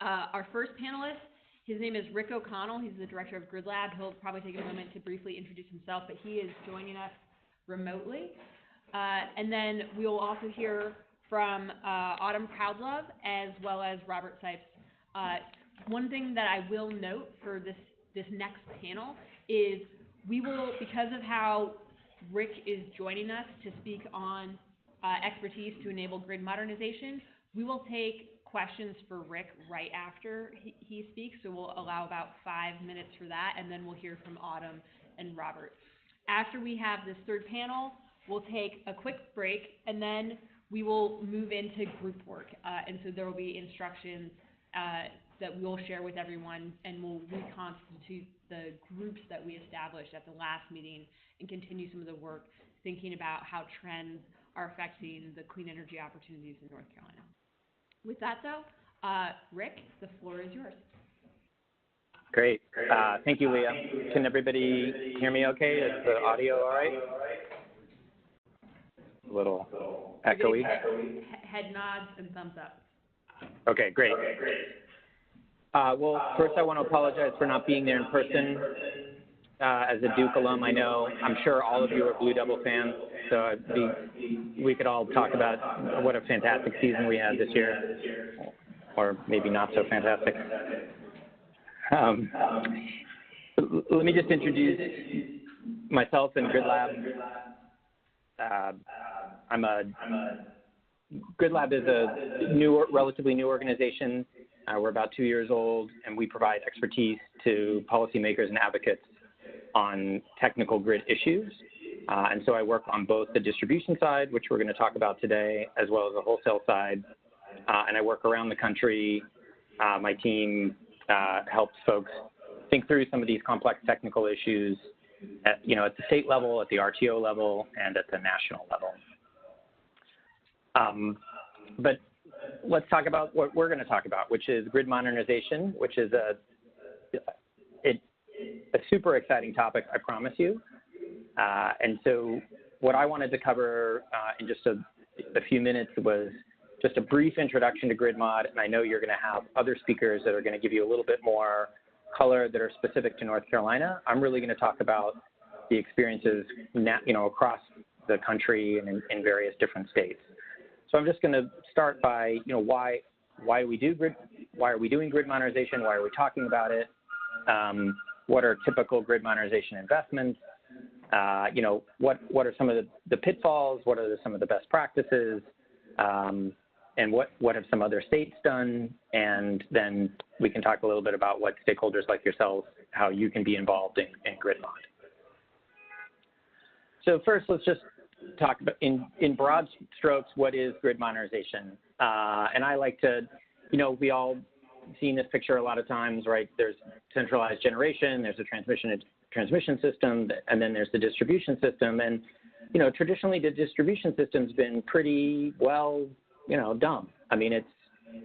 Our first panelist, his name is Ric O'Connell. He's the director of GridLab. He'll probably take a moment to briefly introduce himself, but he is joining us remotely. And then we will also hear from Autumn Proudlove as well as Robert Sipes. One thing that I will note for this next panel is we will, because of how Ric is joining us to speak on expertise to enable grid modernization, we will take questions for Ric right after he speaks, so we'll allow about 5 minutes for that, and then we'll hear from Autumn and Robert. After we have this third panel, we'll take a quick break, and then we will move into group work, and so there will be instructions that we'll share with everyone, and we'll reconstitute the groups that we established at the last meeting and continue some of the work thinking about how trends are affecting the clean energy opportunities in North Carolina. With that, though, Ric, the floor is yours. Great. Thank you, Leah. Can everybody hear me okay? Is the audio all right? A little echoey. Head nods and thumbs up. Okay, great. Well, first I want to apologize for not being there in person. As a Duke alum, I'm sure all of you are Blue Devil fans, so we could all talk about what a fantastic season we had this year, or maybe not so fantastic. Let me just introduce myself and GridLab. GridLab is a relatively new organization. We're about 2 years old, and we provide expertise to policymakers and advocates on technical grid issues. And so I work on both the distribution side, which we're going to talk about today, as well as the wholesale side. And I work around the country. My team helps folks think through some of these complex technical issues at the state level, at the RTO level, and at the national level. But let's talk about what we're going to talk about, which is grid modernization, which is a super exciting topic, I promise you. And so what I wanted to cover in just a few minutes was just a brief introduction to grid mod, and I know you're going to have other speakers that are going to give you a little bit more color that are specific to North Carolina. I'm really going to talk about the experiences across the country and in various different states. So I'm just going to start by why are we doing grid modernization? Why are we talking about it? What are typical grid modernization investments? What are some of the pitfalls? What are some of the best practices? And what have some other states done? And then we can talk a little bit about what stakeholders like yourselves, how you can be involved in grid mod. So first, let's just talk about in broad strokes, what is grid modernization? And I like to, we all seen this picture a lot of times, right? There's centralized generation, there's a transmission system, and then there's the distribution system. And, traditionally the distribution system's been pretty well, dumb. I mean, it's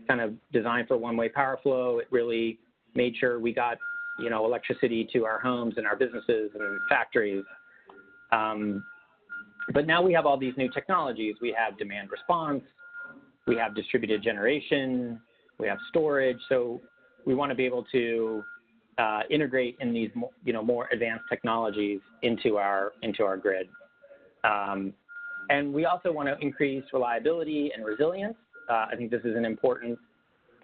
kind of designed for one-way power flow. It really made sure we got, electricity to our homes and our businesses and factories. But now we have all these new technologies. We have demand response, we have distributed generation, we have storage. So we want to be able to integrate in these, more advanced technologies into our grid. And we also want to increase reliability and resilience. I think this is an important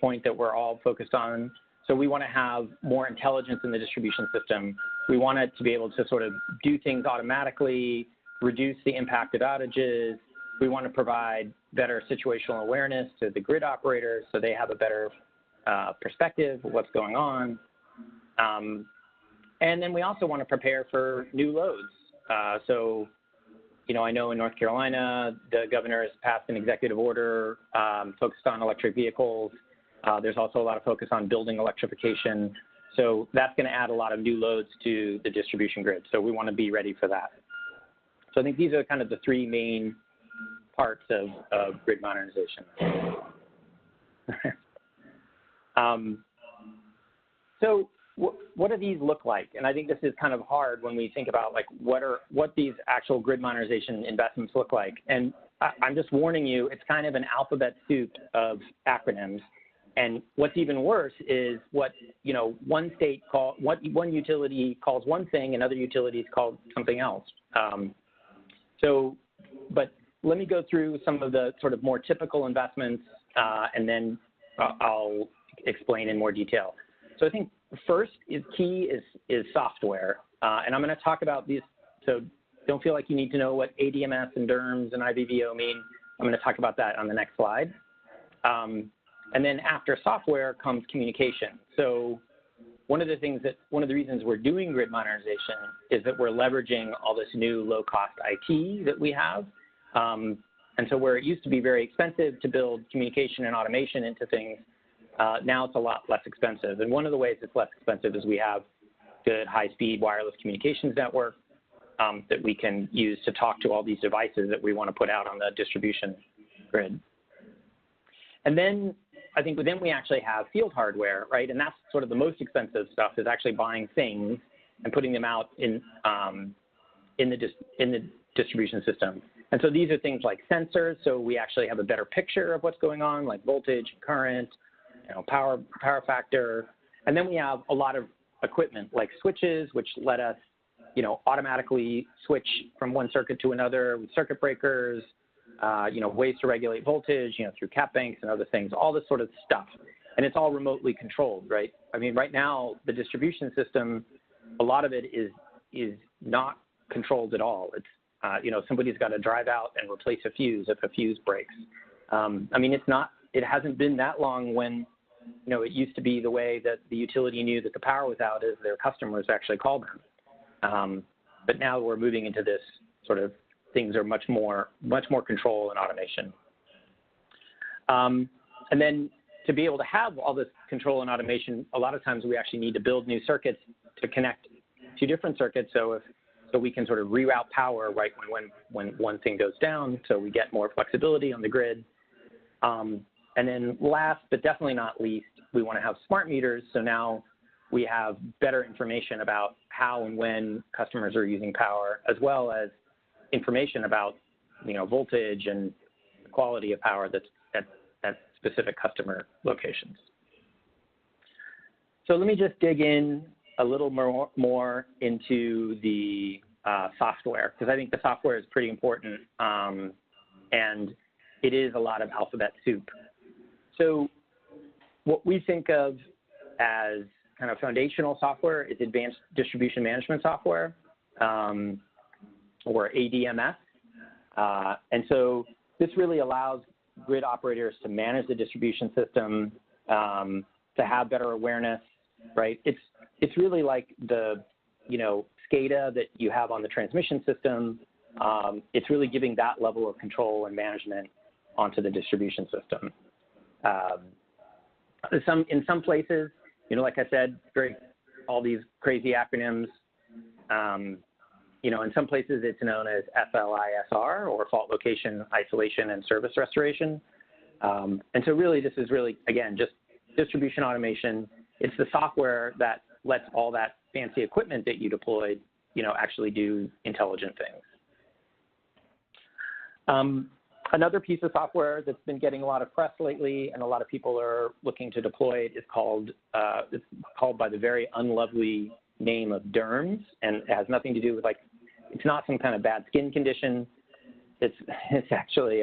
point that we're all focused on. So we want to have more intelligence in the distribution system. We want it to be able to sort of do things automatically, reduce the impact of outages. We want to provide better situational awareness to the grid operators so they have a better perspective of what's going on. And then we also want to prepare for new loads. So, I know in North Carolina, the governor has passed an executive order focused on electric vehicles. There's also a lot of focus on building electrification. So that's going to add a lot of new loads to the distribution grid. So we want to be ready for that. So I think these are kind of the three main parts of grid modernization. So what do these look like? And I think this is kind of hard when we think about like what these actual grid modernization investments look like. And I'm just warning you, it's kind of an alphabet soup of acronyms. And what's even worse is what, one utility calls one thing and other utilities call something else. But let me go through some of the sort of more typical investments, and then I'll explain in more detail. So I think first is software, and I'm going to talk about these. So don't feel like you need to know what ADMS and DERMS and IVVO mean. I'm going to talk about that on the next slide. And then after software comes communication. So one of the reasons we're doing grid modernization is that we're leveraging all this new low-cost IT that we have. And so where it used to be very expensive to build communication and automation into things, now it's a lot less expensive. And one of the ways it's less expensive is we have good high-speed wireless communications network that we can use to talk to all these devices that we want to put out on the distribution grid. And then I think then we actually have field hardware, right? And that's sort of the most expensive stuff, is actually buying things and putting them out in the distribution system. And so these are things like sensors, so we actually have a better picture of what's going on, like voltage, current, power factor. And then we have a lot of equipment like switches, which let us, automatically switch from one circuit to another with circuit breakers, ways to regulate voltage, through cap banks and other things, all this sort of stuff. And it's all remotely controlled, right? I mean, right now, the distribution system, a lot of it is not controlled at all. It's, somebody's got to drive out and replace a fuse if a fuse breaks. I mean, it hasn't been that long when, it used to be the way that the utility knew that the power was out is their customers actually called them. But now we're moving into this sort of things are much more control and automation. And then to be able to have all this control and automation, a lot of times we actually need to build new circuits to connect two different circuits so we can sort of reroute power right when one thing goes down, so we get more flexibility on the grid. And then last, but definitely not least, we want to have smart meters. So now we have better information about how and when customers are using power, as well as information about, voltage and the quality of power that's at specific customer locations. So let me just dig in a little more into the software, because I think the software is pretty important, and it is a lot of alphabet soup. So what we think of as kind of foundational software is advanced distribution management software, or ADMS. And so this really allows grid operators to manage the distribution system, to have better awareness, right? It's really like the, SCADA that you have on the transmission system. It's really giving that level of control and management onto the distribution system. In some places, like I said, all these crazy acronyms. In some places it's known as FLISR, or Fault Location Isolation and Service Restoration. And so really this is again, just distribution automation. It's the software that lets all that fancy equipment that you deployed, actually do intelligent things. Another piece of software that's been getting a lot of press lately, and a lot of people are looking to deploy it, is it's called by the very unlovely name of DERMS, and it has nothing to do with it's not some kind of bad skin condition. It's actually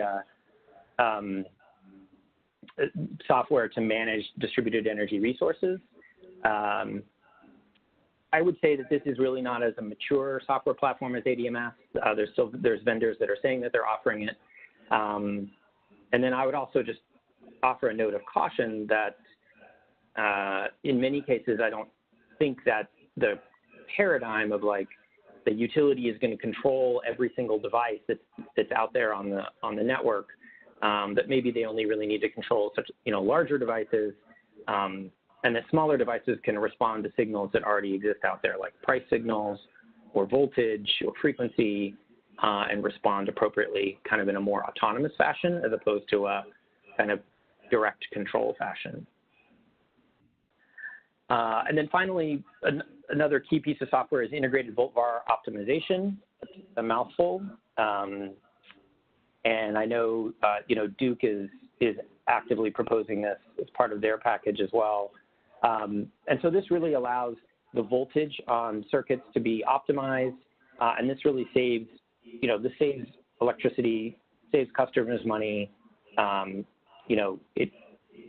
software to manage distributed energy resources. I would say that this is really not as a mature software platform as ADMS. There's vendors that are saying that they're offering it. And then I would also just offer a note of caution that in many cases, I don't think that the paradigm of the utility is going to control every single device that's out there on the network, that maybe they only really need to control such, larger devices, and that smaller devices can respond to signals that already exist out there, like price signals or voltage or frequency, and respond appropriately kind of in a more autonomous fashion as opposed to a kind of direct control fashion. And then finally, another key piece of software is integrated volt-var optimization. It's a mouthful. And I know, Duke is actively proposing this as part of their package as well. And so this really allows the voltage on circuits to be optimized, and this really saves, this saves electricity, saves customers money,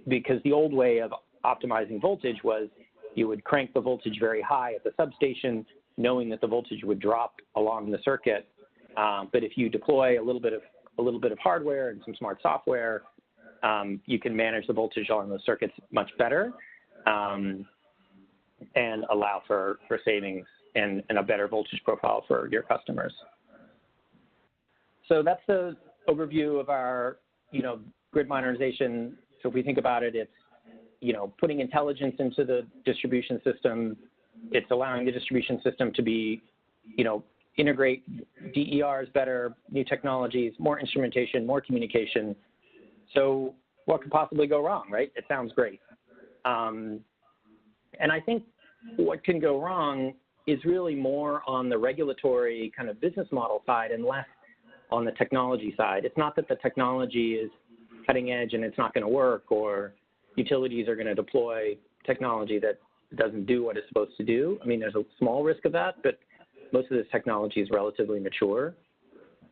because the old way of optimizing voltage was you would crank the voltage very high at the substation, knowing that the voltage would drop along the circuit. But if you deploy a little bit of hardware and some smart software, you can manage the voltage on the circuits much better, and allow for savings and a better voltage profile for your customers. So that's the overview of our, grid modernization. So if we think about it, it's, putting intelligence into the distribution system. It's allowing the distribution system to be, integrate DERs better, new technologies, more instrumentation, more communication. So what could possibly go wrong, right? It sounds great. And I think what can go wrong is really more on the regulatory kind of business model side and less on the technology side. It's not that the technology is cutting edge and it's not going to work, or utilities are going to deploy technology that doesn't do what it's supposed to do. I mean, there's a small risk of that, but most of this technology is relatively mature.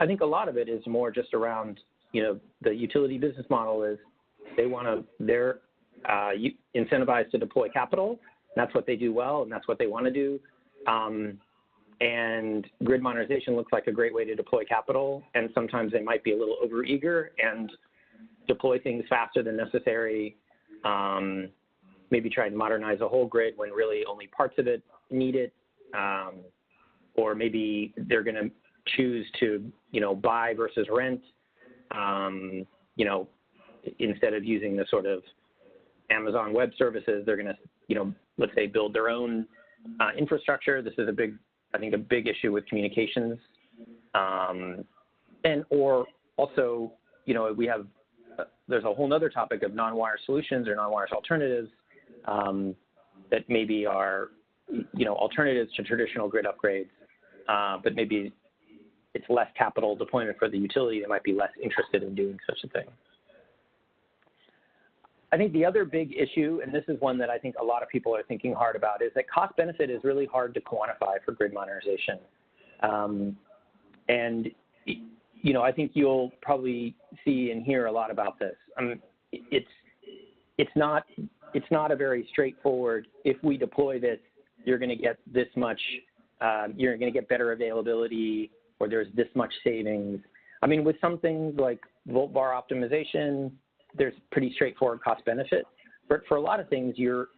I think a lot of it is more just around, the utility business model is they're incentivized to deploy capital. That's what they do well, and that's what they want to do. And grid modernization looks like a great way to deploy capital, and sometimes they might be a little overeager and deploy things faster than necessary, maybe try to modernize a whole grid when really only parts of it need it, or maybe they're going to choose to, buy versus rent, instead of using the sort of Amazon Web Services, they're going to, let's say build their own infrastructure. This is I think a big issue with communications. Or also, there's a whole nother topic of non-wire solutions or non-wire alternatives that maybe are, alternatives to traditional grid upgrades, but maybe it's less capital deployment for the utility that might be less interested in doing such a thing. I think the other big issue, and this is one that I think a lot of people are thinking hard about, is that cost benefit is really hard to quantify for grid modernization. I think you'll probably see and hear a lot about this. It's not a very straightforward, if we deploy this, you're going to get this much, you're going to get better availability, or there's this much savings. I mean, with some things like volt bar optimization, there's pretty straightforward cost benefit. But for a lot of things, you're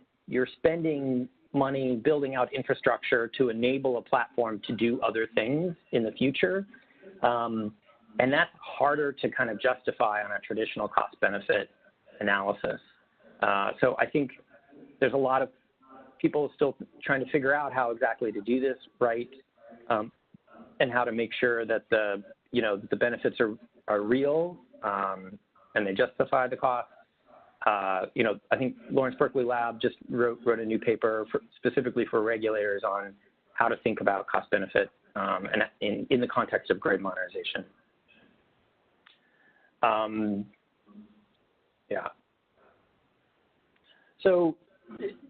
spending money building out infrastructure to enable a platform to do other things in the future. And that's harder to kind of justify on a traditional cost benefit analysis. So I think there's a lot of people still trying to figure out how exactly to do this right, and how to make sure that the benefits are real, and they justify the cost. I think Lawrence Berkeley Lab just wrote a new paper specifically for regulators on how to think about cost benefit and in the context of grid modernization. So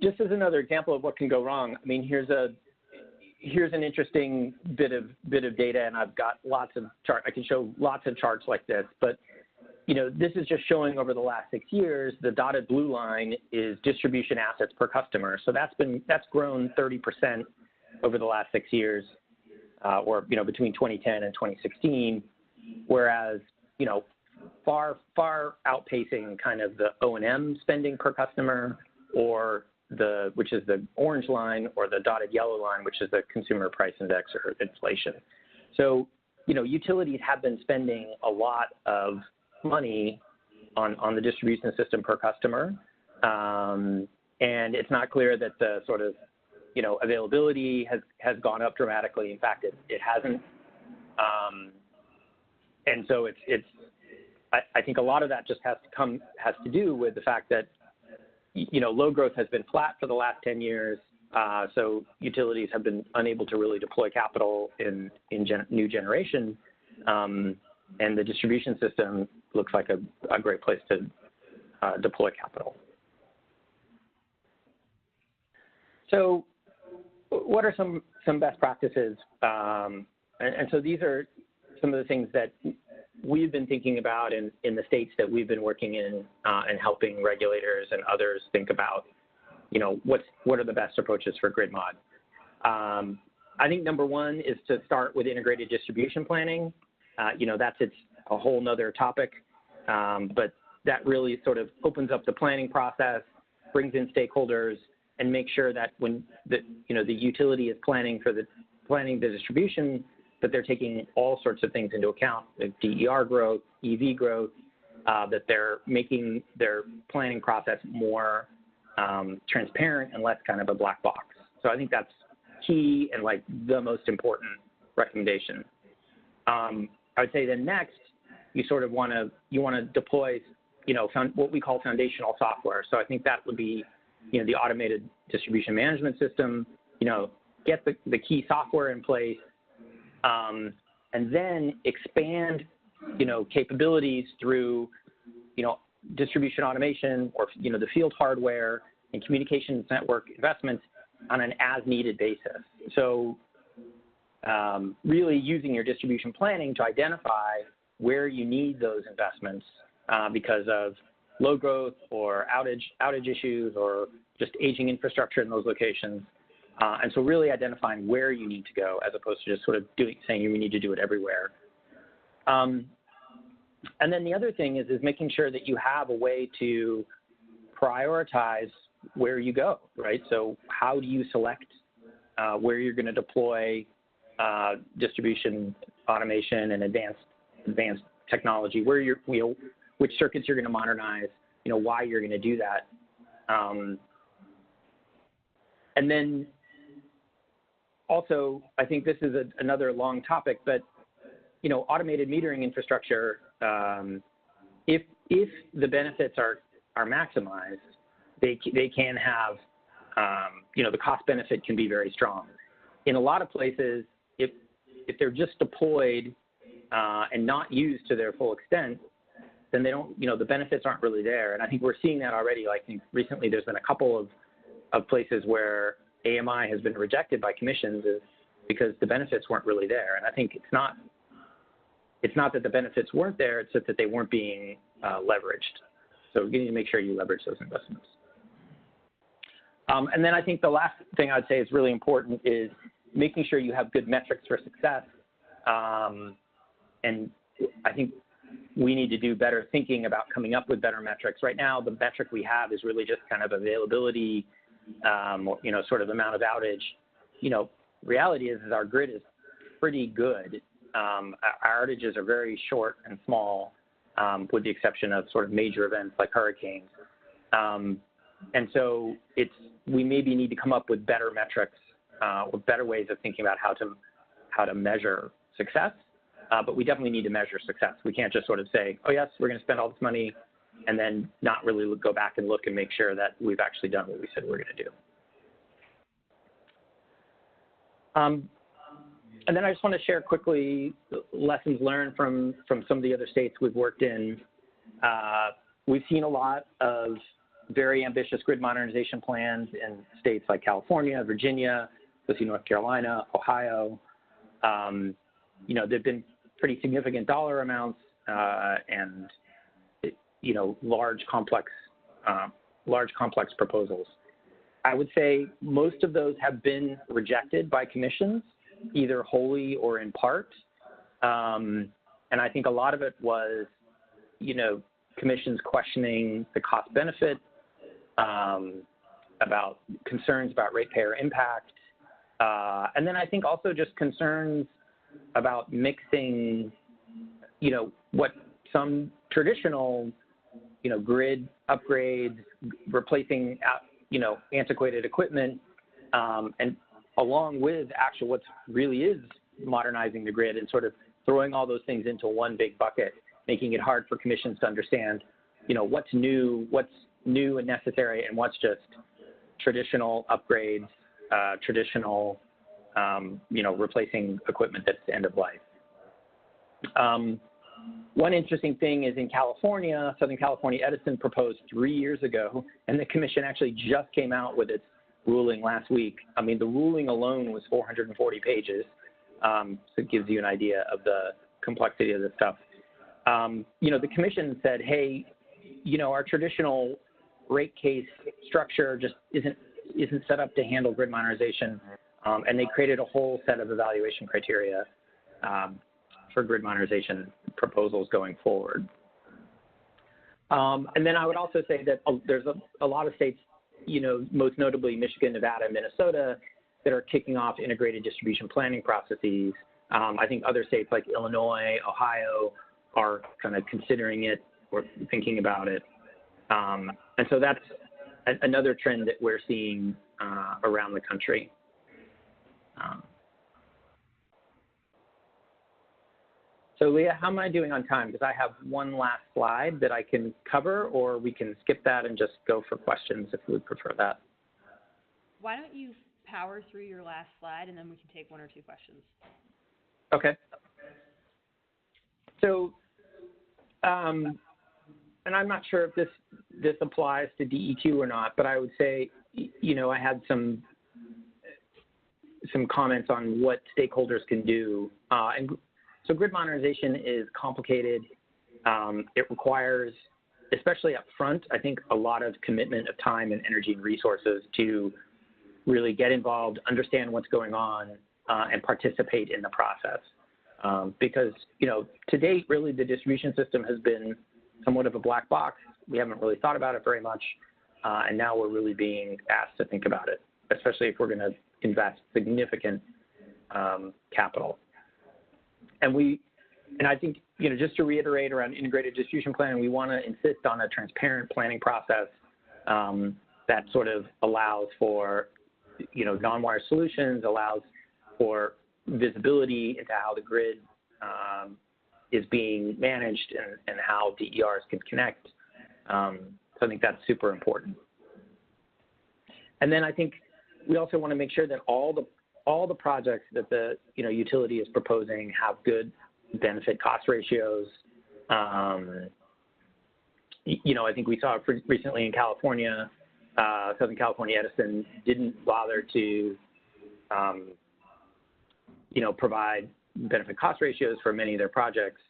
just as another example of what can go wrong, I mean, here's an interesting bit of data, and I've got lots of charts. I can show lots of charts like this, but this is just showing over the last 6 years. The dotted blue line is distribution assets per customer. So that's grown 30% over the last 6 years, or between 2010 and 2016, whereas far outpacing kind of the O&M spending per customer, or which is the orange line, or the dotted yellow line, which is the consumer price index or inflation. So utilities have been spending a lot of money on the distribution system per customer, and it's not clear that the sort of availability has gone up dramatically. In fact, it hasn't, and so I think a lot of that just has to do with the fact that load growth has been flat for the last 10 years, so utilities have been unable to really deploy capital in new generation. And the distribution system looks like a great place to deploy capital. So what are some best practices? And so these are some of the things that we've been thinking about in the states that we've been working in and helping regulators and others think about, what are the best approaches for grid mod. I think number one is to start with integrated distribution planning. That's a whole nother topic, but that really sort of opens up the planning process, brings in stakeholders, and makes sure that when the utility is planning the distribution, that they're taking all sorts of things into account, like DER growth, EV growth, that they're making their planning process more transparent and less kind of a black box. So I think that's key and like the most important recommendation. I would say then next, you sort of want to deploy, what we call foundational software. So I think that would be, the automated distribution management system, get the key software in place, and then expand, capabilities through, distribution automation or, the field hardware and communications network investments on an as-needed basis. So really using your distribution planning to identify where you need those investments because of low growth or outage issues or just aging infrastructure in those locations. And so really identifying where you need to go as opposed to just sort of saying you need to do it everywhere. And then the other thing is making sure that you have a way to prioritize where you go, right? So how do you select where you're going to deploy distribution automation and advanced technology, which circuits you're going to modernize, why you're going to do that. And then also, I think this is another long topic, but automated metering infrastructure, if the benefits are maximized, they can have, the cost benefit can be very strong. In a lot of places, if they're just deployed and not used to their full extent, then they don't, the benefits aren't really there. And I think we're seeing that already. Like recently, there's been a couple of places where AMI has been rejected by commissions because the benefits weren't really there. And I think it's not that the benefits weren't there, it's just that they weren't being leveraged. So you need to make sure you leverage those investments. And then I think the last thing I'd say is really important is making sure you have good metrics for success. And I think we need to do better thinking about coming up with better metrics. Right now, the metric we have is really just kind of availability, sort of amount of outage. Reality is our grid is pretty good. Our outages are very short and small, with the exception of sort of major events like hurricanes. And so we maybe need to come up with better metrics, or better ways of thinking about how to measure success. But we definitely need to measure success. We can't just sort of say, oh yes, we're going to spend all this money, and then not really go back and look and make sure that we've actually done what we said we're going to do. And then I just want to share quickly lessons learned from some of the other states we've worked in. We've seen a lot of very ambitious grid modernization plans in states like California, Virginia, North Carolina, Ohio. There've been pretty significant dollar amounts and large complex proposals. I would say most of those have been rejected by commissions, either wholly or in part. And I think a lot of it was, commissions questioning the cost benefit, about concerns about ratepayer impact. And then I think also just concerns about mixing, what some traditional, grid upgrades, replacing, antiquated equipment, and along with actual what really is modernizing the grid and sort of throwing all those things into one big bucket, making it hard for commissions to understand, what's new and necessary, and what's just traditional upgrades, replacing equipment that's end of life. One interesting thing is in California, Southern California Edison proposed 3 years ago, and the commission actually just came out with its ruling last week. I mean, the ruling alone was 440 pages, so it gives you an idea of the complexity of this stuff. You know, the commission said, hey, you know, our traditional rate case structure just isn't set up to handle grid modernization, and they created a whole set of evaluation criteria for grid modernization proposals going forward. And then I would also say that there's a lot of states, you know, most notably Michigan, Nevada, and Minnesota, that are kicking off integrated distribution planning processes. I think other states like Illinois, Ohio are kind of considering it or thinking about it. And so that's another trend that we're seeing around the country. So Leah, how am I doing on time? Because I have one last slide that I can cover, or we can skip that and just go for questions if you would prefer that. Why don't you power through your last slide, and then we can take 1 or 2 questions. Okay. So, and I'm not sure if this applies to DE2 or not, but I would say, you know, I had some comments on what stakeholders can do. And so grid modernization is complicated. It requires, especially up front, I think a lot of commitment of time and energy and resources to really get involved, understand what's going on, and participate in the process. Because, you know, to date, really the distribution system has been somewhat of a black box. We haven't really thought about it very much. And now we're really being asked to think about it, especially if we're going to invest significant capital. And I think, you know, just to reiterate around integrated distribution planning, we want to insist on a transparent planning process that sort of allows for, you know, non-wire solutions, allows for visibility into how the grid is being managed and how DERs can connect. So I think that's super important. And then I think we also want to make sure that all the projects that the, you know, utility is proposing have good benefit cost ratios. You know, I think we saw it recently in California, Southern California Edison didn't bother to, you know, provide benefit cost ratios for many of their projects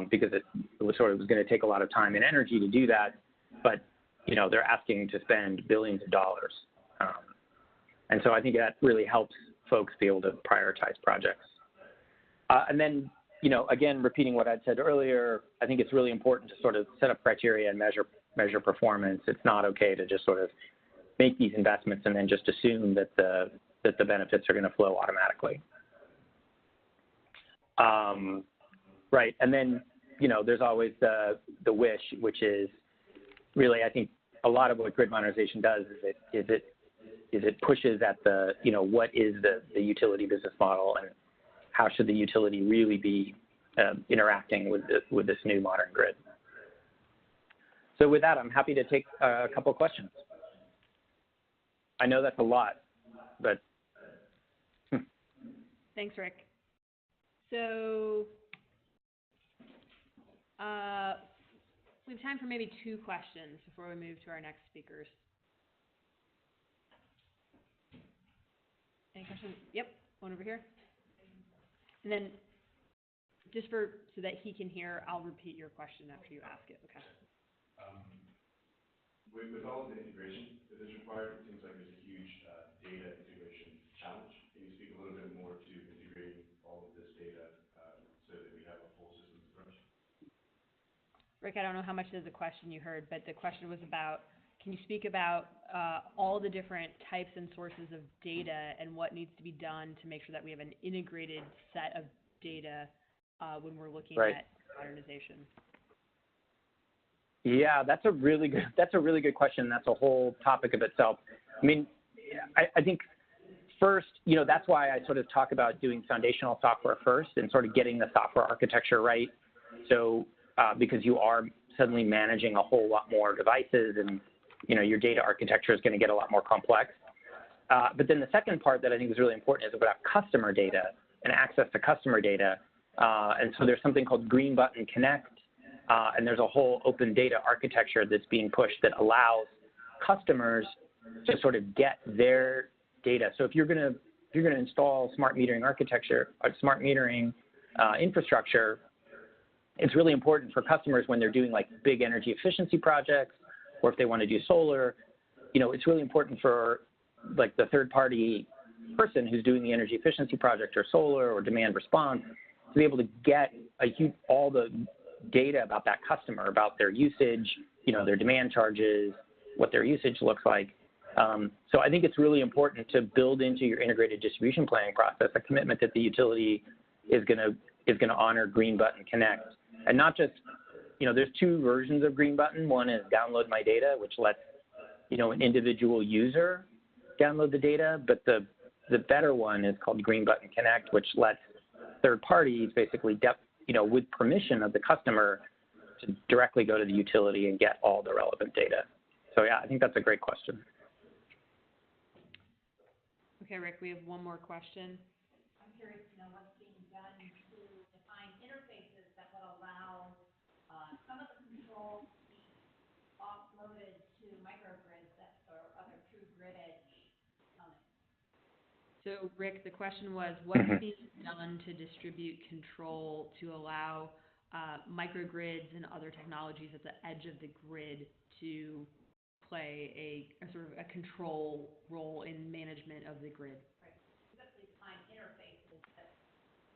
because it was going to take a lot of time and energy to do that. But, you know, they're asking to spend billions of dollars. And so I think that really helps folks be able to prioritize projects. And then, you know, again, repeating what I'd said earlier, I think it's really important to sort of set up criteria and measure performance. It's not okay to just sort of make these investments and then just assume that the benefits are going to flow automatically. Right, and then, you know, there's always the wish, which is really, I think, a lot of what grid modernization does is it pushes at the, you know, what is the utility business model and how should the utility really be interacting with this new modern grid. So with that, I'm happy to take a couple of questions. I know that's a lot, but. Thanks, Rick. So we have time for maybe 2 questions before we move to our next speakers. Any questions? Yep, one over here. And then just so that he can hear, I'll repeat your question after you ask it, okay? With all of the integration that is required, it seems like there's a huge data integration challenge. Can you speak a little bit more to integrating all of this data so that we have a full systems approach? Rick, I don't know how much of the question you heard, but the question was about, can you speak about all the different types and sources of data and what needs to be done to make sure that we have an integrated set of data when we're looking at modernization? Yeah, that's a really good question. That's a whole topic of itself. I mean, I think first, you know, that's why I sort of talk about doing foundational software first and sort of getting the software architecture right. So because you are suddenly managing a whole lot more devices and, you know, your data architecture is going to get a lot more complex. But then the second part that I think is really important is about customer data and access to customer data. And so there's something called Green Button Connect, and there's a whole open data architecture that's being pushed that allows customers to sort of get their data. So if you're going to install smart metering architecture or smart metering infrastructure, it's really important for customers when they're doing like big energy efficiency projects, or if they want to do solar. You know, it's really important for like the third-party person who's doing the energy efficiency project or solar or demand response to be able to get all the data about that customer, about their usage, you know, their demand charges, what their usage looks like. So I think it's really important to build into your integrated distribution planning process a commitment that the utility is going to honor Green Button Connect. And not just, you know, there's two versions of Green Button. One is download my data, which lets, you know, an individual user download the data, but the better one is called Green Button Connect, which lets third parties basically, you know, with permission of the customer to directly go to the utility and get all the relevant data. So yeah, I think that's a great question. Okay, Rick, we have one more question. I'm curious to know what's being done to define interfaces that would allow some of the control to be offloaded to microgrids or other true grid edge elements. So, Rick, the question was, what's being done to distribute control to allow microgrids and other technologies at the edge of the grid to play a sort of a control role in management of the grid? Right. Specifically define interfaces that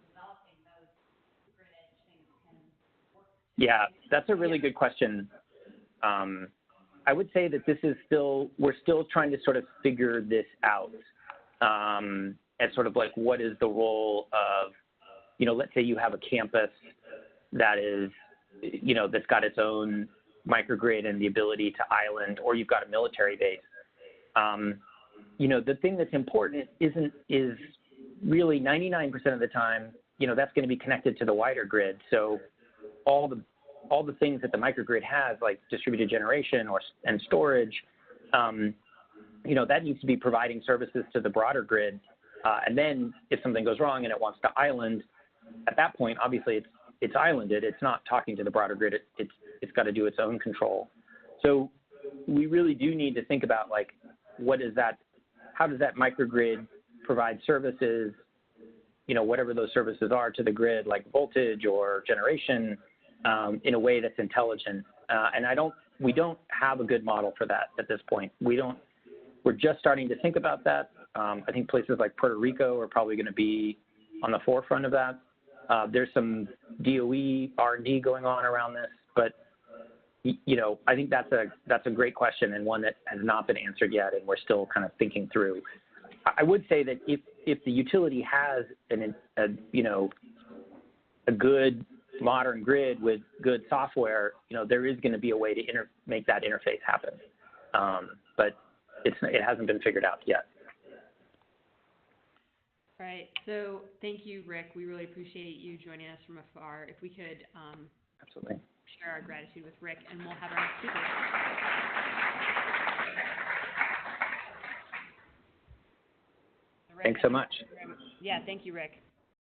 developing those grid edge things can work. Yeah, that's a really good question. I would say that we're still trying to sort of figure this out. As sort of like, what is the role of, you know, let's say you have a campus that is, you know, that's got its own microgrid and the ability to island, or you've got a military base. You know, the thing that's important is really 99% of the time, you know, that's going to be connected to the wider grid. So all the things that the microgrid has, like distributed generation and storage, you know, that needs to be providing services to the broader grid. And then if something goes wrong and it wants to island, at that point, obviously it's islanded. It's not talking to the broader grid. It's got to do its own control. So we really do need to think about, like, how does that microgrid provide services, you know, whatever those services are to the grid, like voltage or generation, in a way that's intelligent. And we don't have a good model for that at this point. We're just starting to think about that. I think places like Puerto Rico are probably going to be on the forefront of that. There's some DOE R&D going on around this, but you know, I think that's a great question and one that has not been answered yet, and we're still kind of thinking through. I would say that if the utility has a good modern grid with good software, you know, there is going to be a way to make that interface happen, but it hasn't been figured out yet. Right. So thank you, Rick. We really appreciate you joining us from afar. If we could Absolutely. Share our gratitude with Rick, and we'll have our next speaker. Thanks so much. Yeah, thank you, Rick.